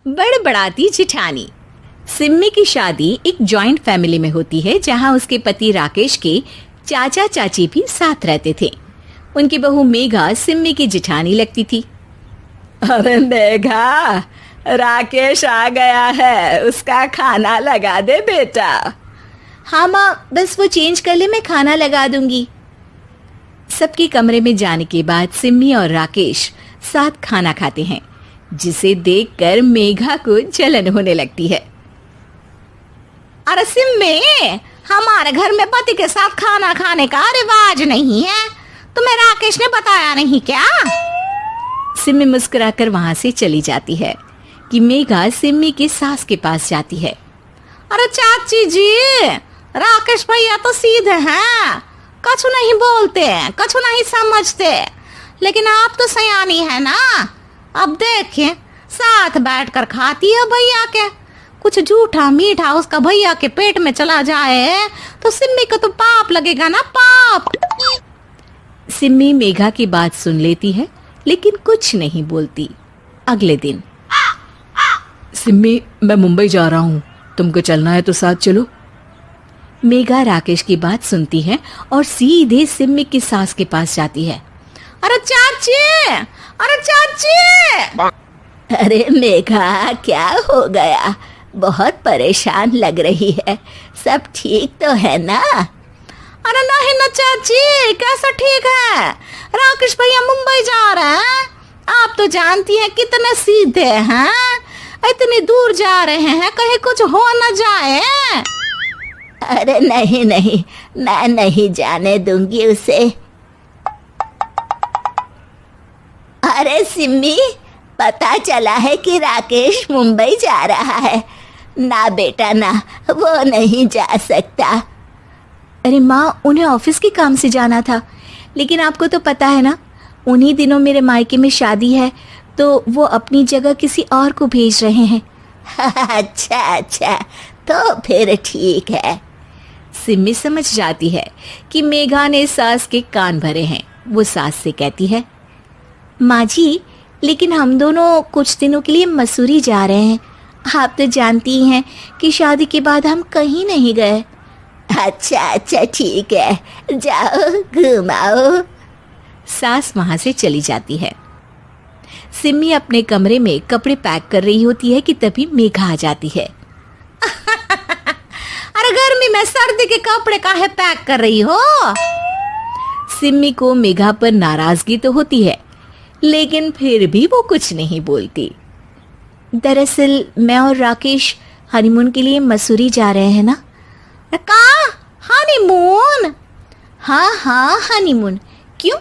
बड़बड़ाती जिठानी। सिम्मी की शादी एक जॉइंट फैमिली में होती है जहां उसके पति राकेश के चाचा चाची भी साथ रहते थे। उनकी बहू मेघा सिम्मी की जिठानी लगती थी। अरे मेघा, राकेश आ गया है, उसका खाना लगा दे बेटा। हाँ माँ, बस वो चेंज कर ले, मैं खाना लगा दूंगी। सबके कमरे में जाने के बाद सिम्मी और राकेश साथ खाना खाते हैं, जिसे देखकर मेघा को जलन होने लगती है। अरे सिम्मी, हमारे घर में पति के साथ खाना खाने का रिवाज नहीं है, तुम्हें राकेश ने बताया नहीं क्या? सिम्मी मुस्कुराकर वहां से चली जाती है कि मेघा सिम्मी की सास के पास जाती है। अरे चाची जी, राकेश भैया तो सीधे हैं, कछु नहीं बोलते, कछु नहीं समझते, लेकिन आप तो सयानी है ना। अब देखिए, साथ बैठकर खाती है भैया के, कुछ झूठा मीठा उसका भैया के पेट में चला जाए तो सिम्मी को तो पाप लगेगा ना, पाप। सिम्मी मेघा की बात सुन लेती है लेकिन कुछ नहीं बोलती। अगले दिन, सिम्मी, मैं मुंबई जा रहा हूँ, तुमको चलना है तो साथ चलो। मेघा राकेश की बात सुनती है और सीधे सिम्मी की सास के पास जाती है। अरे चाची, अरे चाची। अरे मेघा, क्या हो गया? बहुत परेशान लग रही है, सब ठीक तो है ना? अरे नहीं ना चाची, कैसा ठीक है? राकेश भैया मुंबई जा रहे हैं, आप तो जानती हैं कितने सीधे हैं, इतनी दूर जा रहे हैं, कहीं कुछ हो न जाए। अरे नहीं नहीं, मैं नहीं जाने दूंगी उसे। अरे सिम्मी, पता चला है कि राकेश मुंबई जा रहा है। ना बेटा ना, वो नहीं जा सकता। अरे माँ, उन्हें ऑफिस के काम से जाना था, लेकिन आपको तो पता है ना, उन्हीं दिनों मेरे मायके में शादी है, तो वो अपनी जगह किसी और को भेज रहे हैं। अच्छा अच्छा, तो फिर ठीक है। सिम्मी समझ जाती है कि मेघा ने सास के कान भरे हैं। वो सास से कहती है, माँ जी, लेकिन हम दोनों कुछ दिनों के लिए मसूरी जा रहे हैं। आप तो जानती हैं कि शादी के बाद हम कहीं नहीं गए। अच्छा अच्छा, ठीक है, जाओ घुमाओ। सास वहां से चली जाती है। सिम्मी अपने कमरे में कपड़े पैक कर रही होती है कि तभी मेघा आ जाती है। अरे गर्मी में सर्दी के कपड़े काहे पैक कर रही हो? सिम्मी को मेघा पर नाराजगी तो होती है, लेकिन फिर भी वो कुछ नहीं बोलती। दरअसल मैं और राकेश हनीमून के लिए मसूरी जा रहे हैं ना। का हनीमून? हाँ हाँ, हनीमून। क्यों?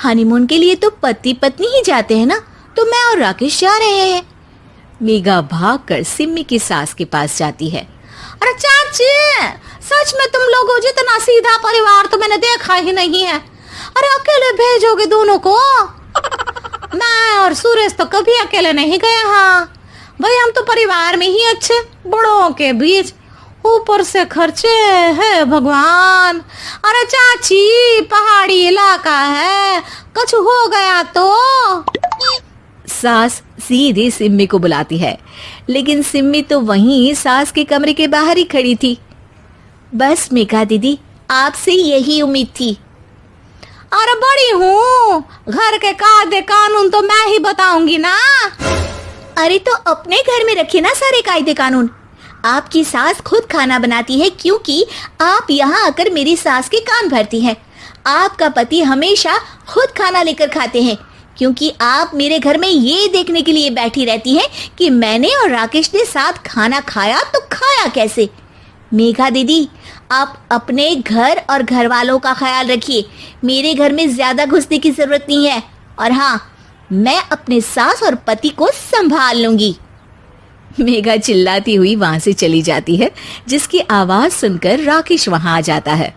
हनीमून के लिए तो पति पत्नी ही जाते हैं ना, तो मैं और राकेश जा रहे हैं। मेघा भागकर सिम्मी की सास के पास जाती है। अरे चाची, सच में तुम लोगों जितना सीधा परिवार तो मैंने देखा ही नहीं है। अरे अकेले भेजोगे दोनों को? मैं और सुरेश तो कभी अकेले नहीं गए। हाँ भाई, हम तो परिवार में ही अच्छे, बड़ों के बीच, ऊपर से खर्चे है भगवान। अरे चाची, पहाड़ी इलाका है, कुछ हो गया तो? सास सीधे सिम्मी को बुलाती है, लेकिन सिम्मी तो वहीं सास के कमरे के बाहर ही खड़ी थी। बस मेघा दीदी, आपसे यही उम्मीद थी। अरे बड़ी हूँ, घर के कायदे कानून तो मैं ही बताऊंगी ना। अरे तो अपने घर में रखिए ना सारे कायदे कानून। आपकी सास खुद खाना बनाती है, क्योंकि आप यहाँ आकर मेरी सास के कान भरती हैं। आपका पति हमेशा खुद खाना लेकर खाते हैं, क्योंकि आप मेरे घर में ये देखने के लिए बैठी रहती हैं कि मैंने और राकेश ने साथ खाना खाया तो खाया कैसे। मेघा दीदी, आप अपने घर और घर वालों का ख्याल रखिए। मेरे घर में ज्यादा घुसने की जरूरत नहीं है, और हाँ, मैं अपने सास और पति को संभाल लूंगी। मेघा चिल्लाती हुई वहां से चली जाती है, जिसकी आवाज सुनकर राकेश वहां आ जाता है।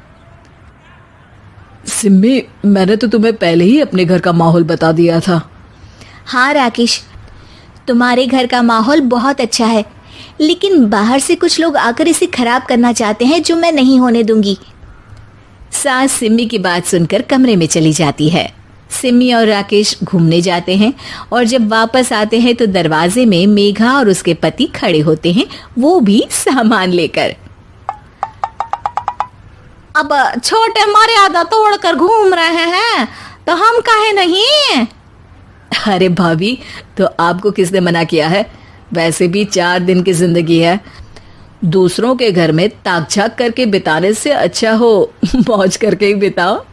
सिम्मी, मैंने तो तुम्हें पहले ही अपने घर का माहौल बता दिया था। हाँ राकेश, तुम्हारे घर का माहौल बहुत अच्छा है, लेकिन बाहर से कुछ लोग आकर इसे खराब करना चाहते हैं, जो मैं नहीं होने दूंगी। सास सिम्मी की बात सुनकर कमरे में चली जाती है। सिमी और राकेश घूमने जाते हैं और जब वापस आते हैं तो दरवाजे में मेघा और उसके पति खड़े होते हैं, वो भी सामान लेकर। अब छोटे मर्यादा तोड़कर घूम रहे हैं तो हम काहे नहीं। अरे भाभी, तो आपको किसने मना किया है? वैसे भी 4 दिन की जिंदगी है, दूसरों के घर में ताक झाक करके बिताने से अच्छा हो मौज करके ही बिताओ।